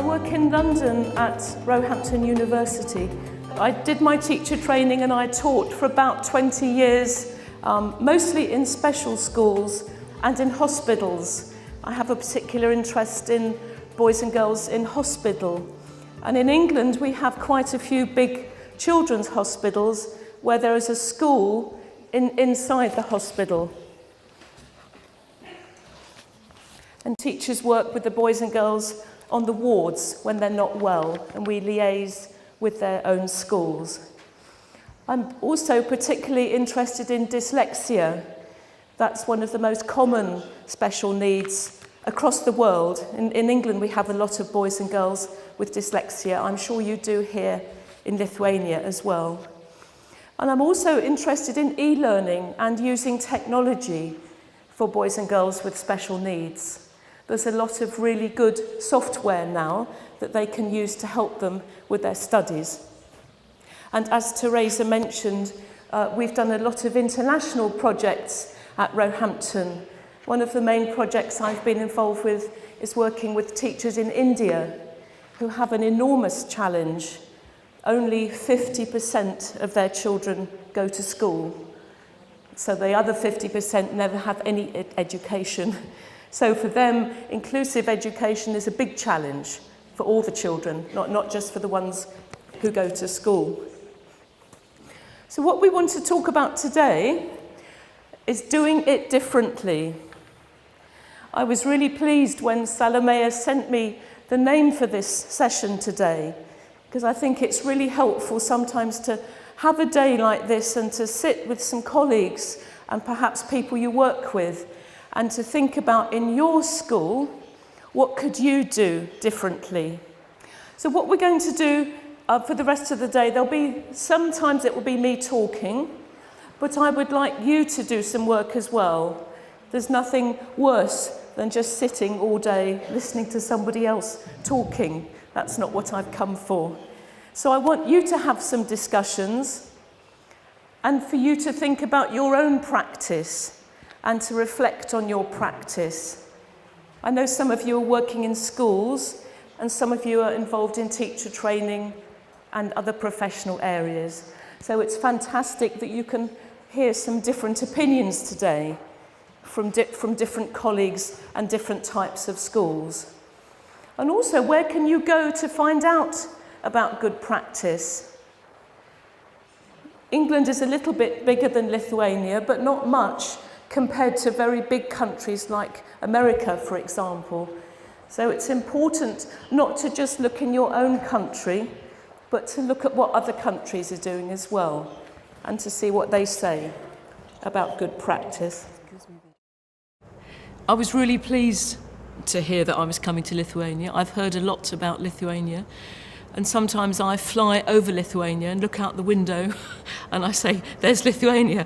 work in London at Roehampton University. I did my teacher training and I taught for about 20 years, mostly in special schools and in hospitals. I have a particular interest in boys and girls in hospital. And in England, we have quite a few big children's hospitals where there is a school inside the hospital. And teachers work with the boys and girls on the wards when they're not well, and we liaise with their own schools. I'm also particularly interested in dyslexia. That's one of the most common special needs across the world. In England, we have a lot of boys and girls with dyslexia. I'm sure you do here in Lithuania as well. And I'm also interested in e-learning and using technology for boys and girls with special needs. There's a lot of really good software now that they can use to help them with their studies. And as Teresa mentioned, we've done a lot of international projects at Roehampton. One of the main projects I've been involved with is working with teachers in India who have an enormous challenge. Only 50% of their children go to school. So the other 50% never have any education. So for them, inclusive education is a big challenge for all the children, not just for the ones who go to school. So what we want to talk about today is doing it differently. I was really pleased when Salomea sent me the name for this session today, because I think it's really helpful sometimes to have a day like this and to sit with some colleagues and perhaps people you work with and to think about in your school, what could you do differently? So what we're going to do for the rest of the day, sometimes it will be me talking, but I would like you to do some work as well. There's nothing worse than just sitting all day listening to somebody else talking. That's not what I've come for. So I want you to have some discussions and for you to think about your own practice and to reflect on your practice. I know some of you are working in schools and some of you are involved in teacher training and other professional areas. So it's fantastic that you can hear some different opinions today from different colleagues and different types of schools. And also, where can you go to find out about good practice? England is a little bit bigger than Lithuania, but not much compared to very big countries like America, for example. So it's important not to just look in your own country, but to look at what other countries are doing as well, and to see what they say about good practice. I was really pleased to hear that I was coming to Lithuania. I've heard a lot about Lithuania, and sometimes I fly over Lithuania and look out the window and I say, there's Lithuania.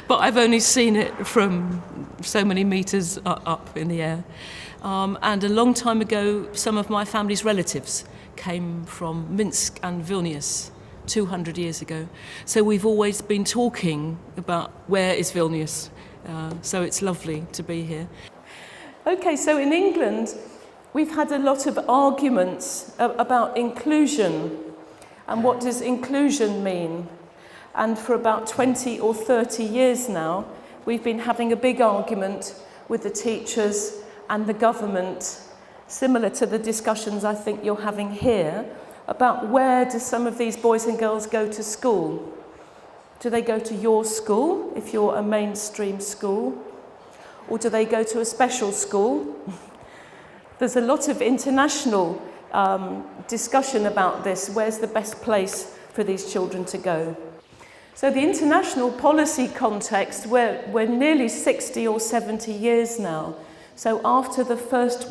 But I've only seen it from so many meters up in the air. And a long time ago, some of my family's relatives came from Minsk and Vilnius 200 years ago. So we've always been talking about where is Vilnius. So it's lovely to be here. Okay, so in England, we've had a lot of arguments about inclusion and what does inclusion mean. And for about 20 or 30 years now, we've been having a big argument with the teachers and the government, similar to the discussions I think you're having here, about where do some of these boys and girls go to school. Do they go to your school, if you're a mainstream school? Or do they go to a special school? There's a lot of international discussion about this. Where's the best place for these children to go? So the international policy context, we're nearly 60 or 70 years now. So after the Second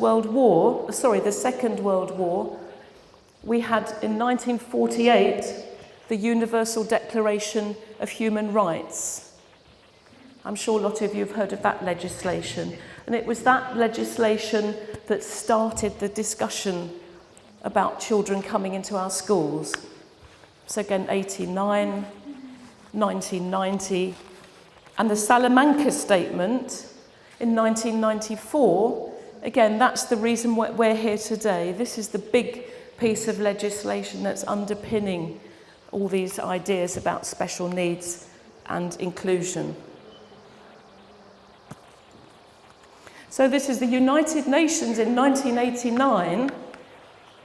World War, we had in 1948 the Universal Declaration of Human Rights. I'm sure a lot of you have heard of that legislation. And it was that legislation that started the discussion about children coming into our schools. So again, 89, 1990, and the Salamanca Statement in 1994 again, that's the reason why we're here today. This is the big piece of legislation that's underpinning all these ideas about special needs and inclusion. So this is the United Nations in 1989.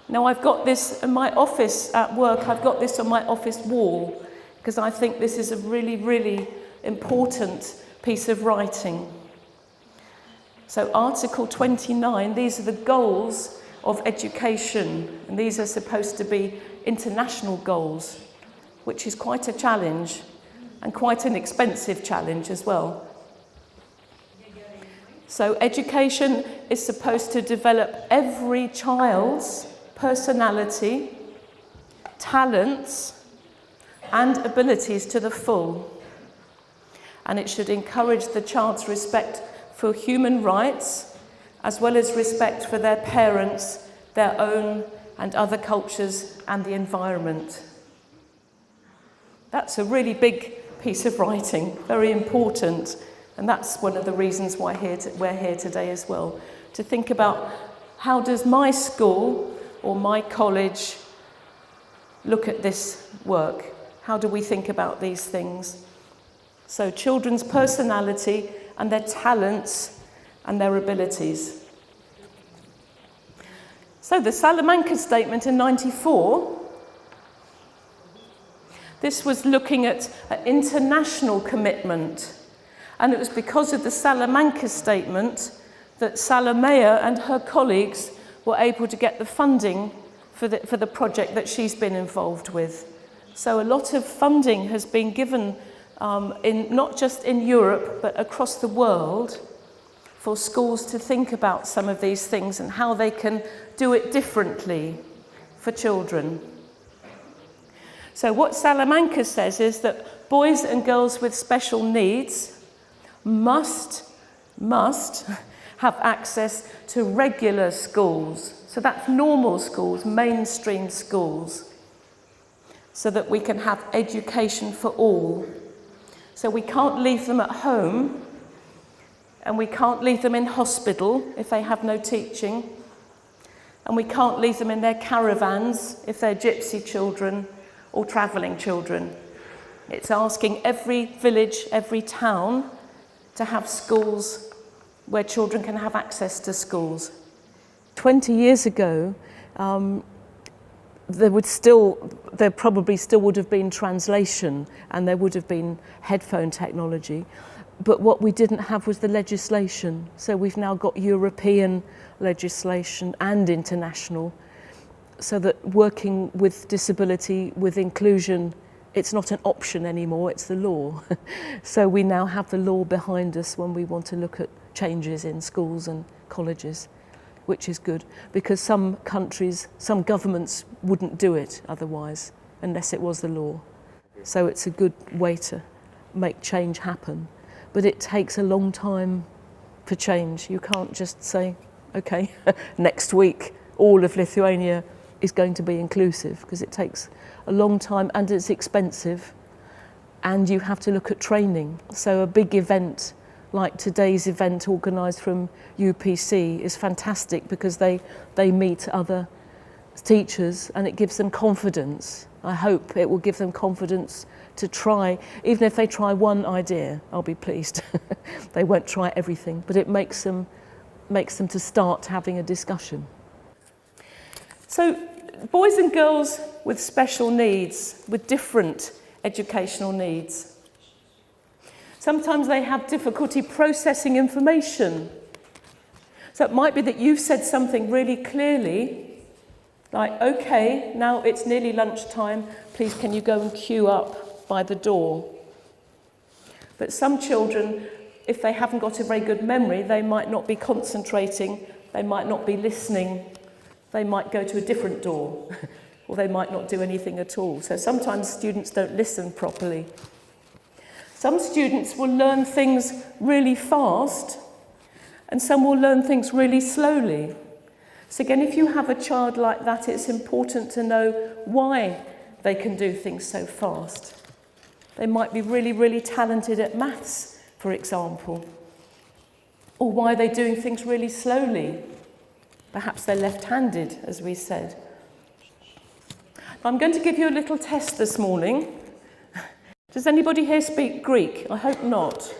Now I've got this in my office at work, I've got this on my office wall, because I think this is a really, really important piece of writing. So Article 29, these are the goals of education, and these are supposed to be international goals, which is quite a challenge, and quite an expensive challenge as well. So education is supposed to develop every child's personality, talents, and abilities to the full. And it should encourage the child's respect for human rights, as well as respect for their parents, their own and other cultures, and the environment. That's a really big piece of writing, very important. And that's one of the reasons why we're here today as well, to think about how does my school or my college look at this work? How do we think about these things? So children's personality and their talents and their abilities. So the Salamanca Statement in '94, this was looking at an international commitment. And it was because of the Salamanca Statement that Salamea and her colleagues were able to get the funding for the project that she's been involved with. So a lot of funding has been given, not just in Europe, but across the world, for schools to think about some of these things and how they can do it differently for children. So what Salamanca says is that boys and girls with special needs must have access to regular schools. So that's normal schools, mainstream schools, so that we can have education for all. So we can't leave them at home, and we can't leave them in hospital if they have no teaching, and we can't leave them in their caravans if they're gypsy children or travelling children. It's asking every village, every town, to have schools where children can have access to schools. 20 years ago, there probably still would have been translation, and there would have been headphone technology. But what we didn't have was the legislation. So we've now got European legislation and international, so that working with disability, with inclusion, it's not an option anymore, it's the law. So we now have the law behind us when we want to look at changes in schools and colleges, which is good, because some countries, some governments wouldn't do it otherwise, unless it was the law. So it's a good way to make change happen. But it takes a long time for change. You can't just say, okay, next week all of Lithuania is going to be inclusive, because it takes a long time and it's expensive, and you have to look at training. So a big event like today's event organised from UPC is fantastic, because they meet other teachers and it gives them confidence. I hope it will give them confidence to try, even if they try one idea, I'll be pleased. They won't try everything, but it makes them to start having a discussion. So boys and girls with special needs, with different educational needs. Sometimes they have difficulty processing information. So it might be that you've said something really clearly, like, okay, now it's nearly lunchtime, please can you go and queue up by the door? But some children, if they haven't got a very good memory, they might not be concentrating, they might not be listening, they might go to a different door, or they might not do anything at all. So sometimes students don't listen properly. Some students will learn things really fast, and some will learn things really slowly. So again, if you have a child like that, it's important to know why they can do things so fast. They might be really, really talented at maths, for example. Or why are they doing things really slowly? Perhaps they're left-handed, as we said. I'm going to give you a little test this morning. Does anybody here speak Greek? I hope not.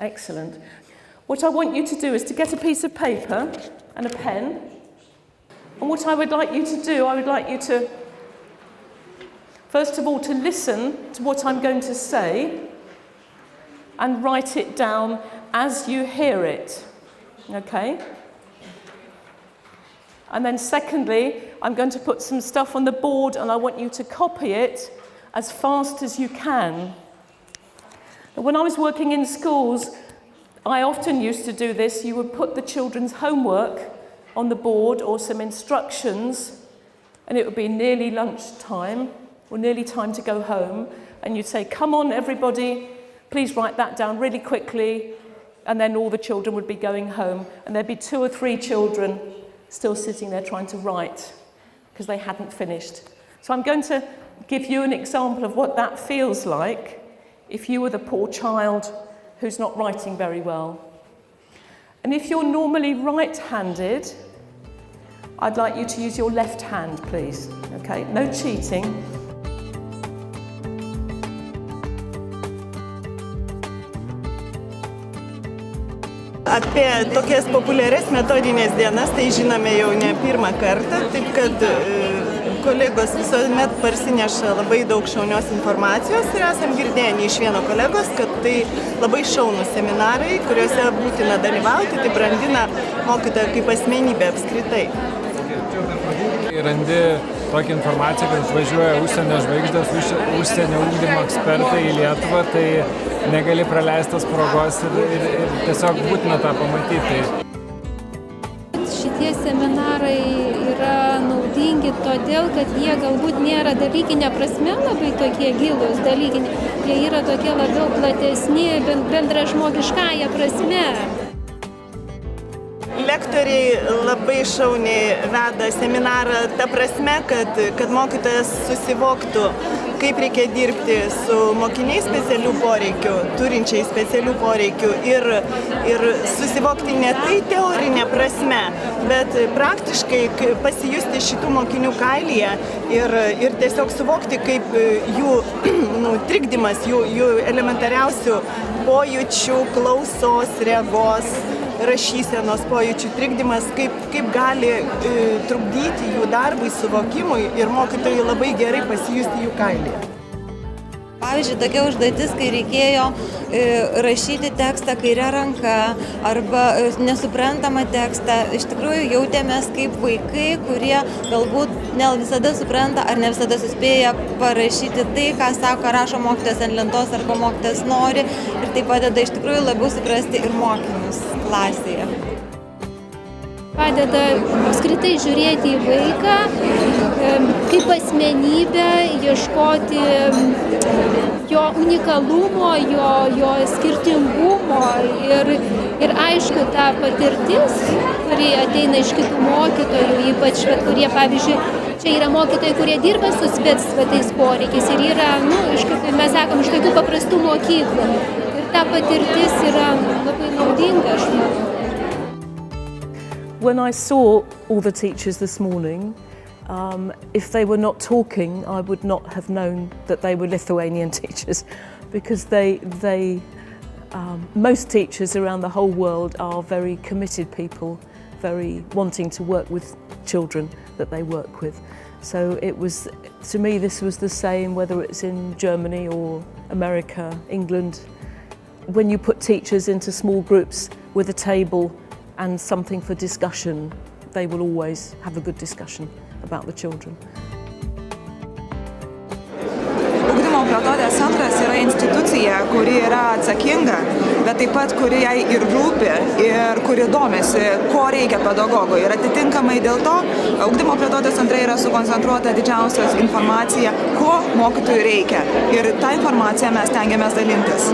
Excellent. What I want you to do is to get a piece of paper and a pen. And what I would like you to do, I would like you to, first of all, to listen to what I'm going to say and write it down as you hear it. Okay? And then secondly, I'm going to put some stuff on the board and I want you to copy it as fast as you can. When I was working in schools, I often used to do this. You would put the children's homework on the board or some instructions, and it would be nearly lunchtime or nearly time to go home, and you'd say, come on everybody, please write that down really quickly, and then all the children would be going home, and there'd be 2 or 3 children still sitting there trying to write because they hadn't finished. So I'm going to give you an example of what that feels like if you were the poor child who's not writing very well. And if you're normally right-handed, I'd like you to use your left hand, please. Okay, no cheating. Apie tokias populiarias metodinės dienas tai žinome jau ne pirmą kartą, taip kad kolegos visuomet parsineša labai daug šaunios informacijos ir esam girdėję iš vieno kolegos, kad tai labai šaunūs seminarai, kuriuose būtina dalyvauti, tai brandina mokytoją kaip asmenybę apskritai. Randi tokią informaciją, kad važiuoja užsienio žvaigždės, užsienio ugdymo ekspertai į Lietuvą, tai negali praleistas progos ir tiesiog būtina tą pamatyti. Šitie seminarai yra naudingi todėl, kad jie galbūt nėra dalykinė prasme labai tokie gilūs dalykinė, jie yra tokie labiau platesni bendražmogiškąja prasme. Lektoriai labai šauniai veda seminarą ta prasme, kad mokytojas susivoktų, kaip reikia dirbti su mokiniais specialių poreikių, turinčiais specialių poreikių ir susivokti ne tai teorinė prasme, bet praktiškai pasijusti šitų mokinių kailyje ir tiesiog suvokti, kaip jų trikdymas, jų elementariausių pojūčių, klausos, regos, rašysenos pojūčių trikdymas, kaip gali trukdyti jų darbui, suvokimui ir mokytojai labai gerai pasijusti jų kailyje. Pavyzdžiui, tokia užduotis, kai reikėjo rašyti tekstą kairę ranką arba nesuprantamą tekstą, iš tikrųjų jautėmės kaip vaikai, kurie galbūt ne visada supranta ar ne visada suspėja parašyti tai, ką sako, rašo mokytojas ant lentos arba mokytojas nori, ir tai padeda iš tikrųjų labiau suprasti ir mokinius klasėje. Padeda apskritai žiūrėti į vaiką kaip asmenybę, ieškoti jo unikalumo, jo skirtingumo ir aišku, ta patirtis, kuri ateina iš kitų mokytojų, ypač, kurie, pavyzdžiui, čia yra mokytojai, kurie dirba su specialiais poreikiais ir yra, mes sakom, iš tokių paprastų mokyklų. Ir ta patirtis yra labai naudinga, aš manau. When I saw all the teachers this morning, if they were not talking, I would not have known that they were Lithuanian teachers, because most teachers around the whole world are very committed people, very wanting to work with children that they work with. So it was, to me, this was the same whether it's in Germany or America, England. When you put teachers into small groups with a table and something for discussion, they will always have a good discussion about the children. Ugdymo plėtotės centras yra institucija, kuri yra atsakinga, bet taip pat kuri jai ir rūpi ir kuri domisi, ko reikia pedagogui. Ir atitinkamai dėl to Ugdymo plėtotės centre yra sukoncentruota didžiausios informacija, ko mokytojui reikia. Ir tą informaciją mes stengiamės dalintis.